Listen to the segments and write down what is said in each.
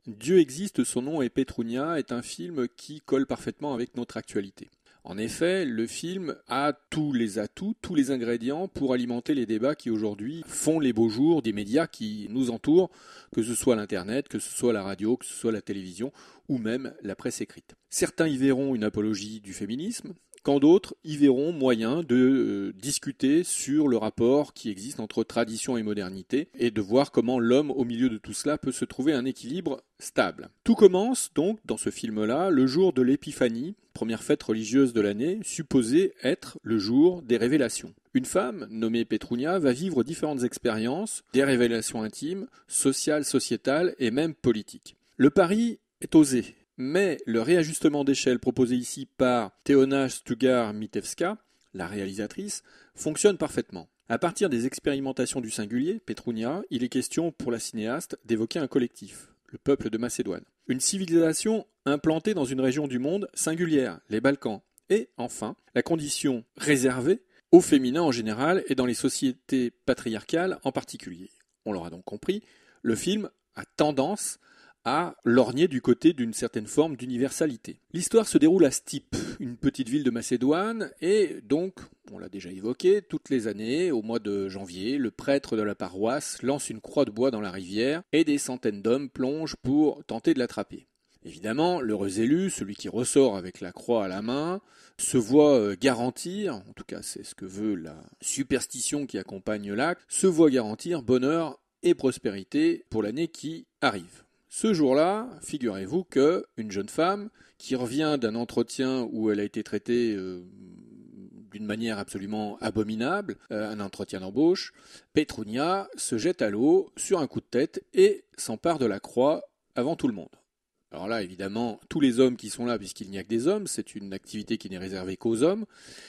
Dieu existe, son nom est Pétrounia est un film qui colle parfaitement avec notre actualité. En effet, le film a tous les atouts, tous les ingrédients pour alimenter les débats qui aujourd'hui font les beaux jours des médias qui nous entourent, que ce soit l'Internet, que ce soit la radio, que ce soit la télévision ou même la presse écrite. Certains y verront une apologie du féminisme, quand d'autres y verront moyen de discuter sur le rapport qui existe entre tradition et modernité et de voir comment l'homme au milieu de tout cela peut se trouver un équilibre stable. Tout commence donc dans ce film-là le jour de l'Épiphanie, première fête religieuse de l'année, supposée être le jour des révélations. Une femme, nommée Pétrounia, va vivre différentes expériences, des révélations intimes, sociales, sociétales et même politiques. Le pari est osé. Mais le réajustement d'échelle proposé ici par Teona Stugar-Mitevska, la réalisatrice, fonctionne parfaitement. À partir des expérimentations du singulier, Pétrounia, il est question pour la cinéaste d'évoquer un collectif, le peuple de Macédoine. Une civilisation implantée dans une région du monde singulière, les Balkans. Et enfin, la condition réservée au féminin en général et dans les sociétés patriarcales en particulier. On l'aura donc compris, le film a tendance à lorgner du côté d'une certaine forme d'universalité. L'histoire se déroule à Stipe, une petite ville de Macédoine, et donc, on l'a déjà évoqué, toutes les années, au mois de janvier, le prêtre de la paroisse lance une croix de bois dans la rivière, et des centaines d'hommes plongent pour tenter de l'attraper. Évidemment, l'heureux élu, celui qui ressort avec la croix à la main, se voit garantir, en tout cas c'est ce que veut la superstition qui accompagne l'acte, se voit garantir bonheur et prospérité pour l'année qui arrive. Ce jour-là, figurez-vous qu'une jeune femme qui revient d'un entretien où elle a été traitée d'une manière absolument abominable, un entretien d'embauche, Pétrounia se jette à l'eau sur un coup de tête et s'empare de la croix avant tout le monde. Alors là, évidemment, tous les hommes qui sont là, puisqu'il n'y a que des hommes, c'est une activité qui n'est réservée qu'aux hommes,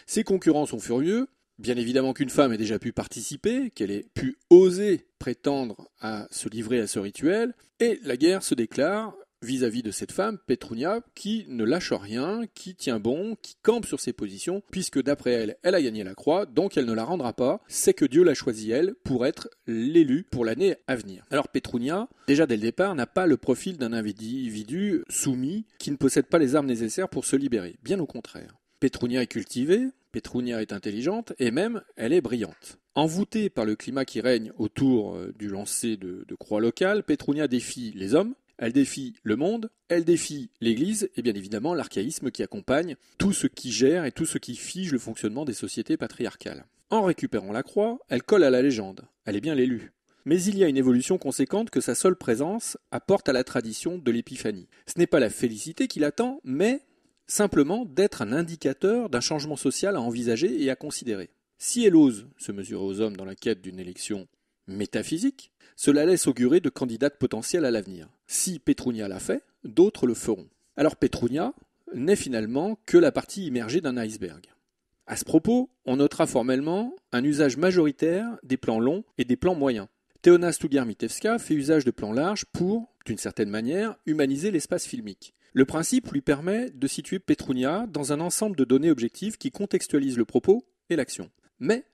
ses concurrents sont furieux. Bien évidemment qu'une femme ait déjà pu participer, qu'elle ait pu oser prétendre à se livrer à ce rituel, et la guerre se déclare vis-à-vis de cette femme, Pétrounia, qui ne lâche rien, qui tient bon, qui campe sur ses positions, puisque d'après elle, elle a gagné la croix, donc elle ne la rendra pas, c'est que Dieu l'a choisie elle pour être l'élu pour l'année à venir. Alors Pétrounia, déjà dès le départ, n'a pas le profil d'un individu soumis, qui ne possède pas les armes nécessaires pour se libérer, bien au contraire. Pétrounia est cultivée, Pétrounia est intelligente et même elle est brillante. Envoûtée par le climat qui règne autour du lancer de croix locales, Pétrounia défie les hommes, elle défie le monde, elle défie l'Église et bien évidemment l'archaïsme qui accompagne tout ce qui gère et tout ce qui fige le fonctionnement des sociétés patriarcales. En récupérant la croix, elle colle à la légende, elle est bien l'élue. Mais il y a une évolution conséquente que sa seule présence apporte à la tradition de l'épiphanie. Ce n'est pas la félicité qui l'attend, mais simplement d'être un indicateur d'un changement social à envisager et à considérer. Si elle ose se mesurer aux hommes dans la quête d'une élection métaphysique, cela laisse augurer de candidates potentielles à l'avenir. Si Pétrounia l'a fait, d'autres le feront. Alors Pétrounia n'est finalement que la partie immergée d'un iceberg. À ce propos, on notera formellement un usage majoritaire des plans longs et des plans moyens. Teona Stugar-Mitevska fait usage de plans larges pour, d'une certaine manière, humaniser l'espace filmique. Le principe lui permet de situer Pétrounia dans un ensemble de données objectives qui contextualisent le propos et l'action. Mais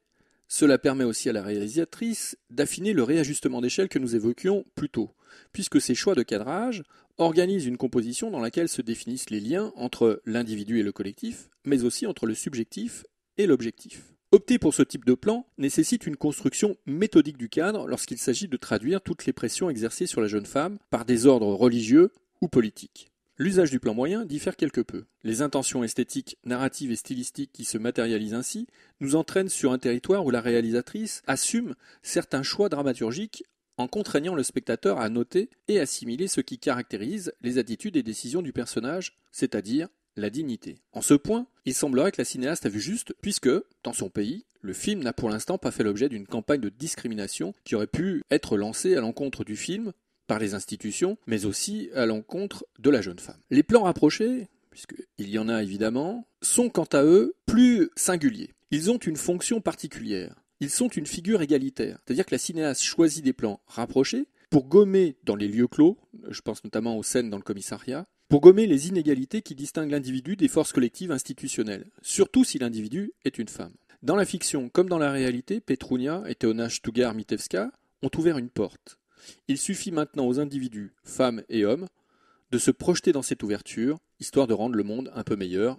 cela permet aussi à la réalisatrice d'affiner le réajustement d'échelle que nous évoquions plus tôt, puisque ces choix de cadrage organisent une composition dans laquelle se définissent les liens entre l'individu et le collectif, mais aussi entre le subjectif et l'objectif. Opter pour ce type de plan nécessite une construction méthodique du cadre lorsqu'il s'agit de traduire toutes les pressions exercées sur la jeune femme par des ordres religieux ou politiques. L'usage du plan moyen diffère quelque peu. Les intentions esthétiques, narratives et stylistiques qui se matérialisent ainsi nous entraînent sur un territoire où la réalisatrice assume certains choix dramaturgiques en contraignant le spectateur à noter et assimiler ce qui caractérise les attitudes et décisions du personnage, c'est-à-dire la dignité. En ce point, il semblerait que la cinéaste a vu juste, puisque, dans son pays, le film n'a pour l'instant pas fait l'objet d'une campagne de discrimination qui aurait pu être lancée à l'encontre du film par les institutions, mais aussi à l'encontre de la jeune femme. Les plans rapprochés, puisqu'il y en a évidemment, sont quant à eux plus singuliers. Ils ont une fonction particulière. Ils sont une figure égalitaire. C'est-à-dire que la cinéaste choisit des plans rapprochés pour gommer dans les lieux clos, je pense notamment aux scènes dans le commissariat, pour gommer les inégalités qui distinguent l'individu des forces collectives institutionnelles, surtout si l'individu est une femme. Dans la fiction comme dans la réalité, Pétrounia et Teona Stugar-Mitevska ont ouvert une porte. Il suffit maintenant aux individus, femmes et hommes, de se projeter dans cette ouverture, histoire de rendre le monde un peu meilleur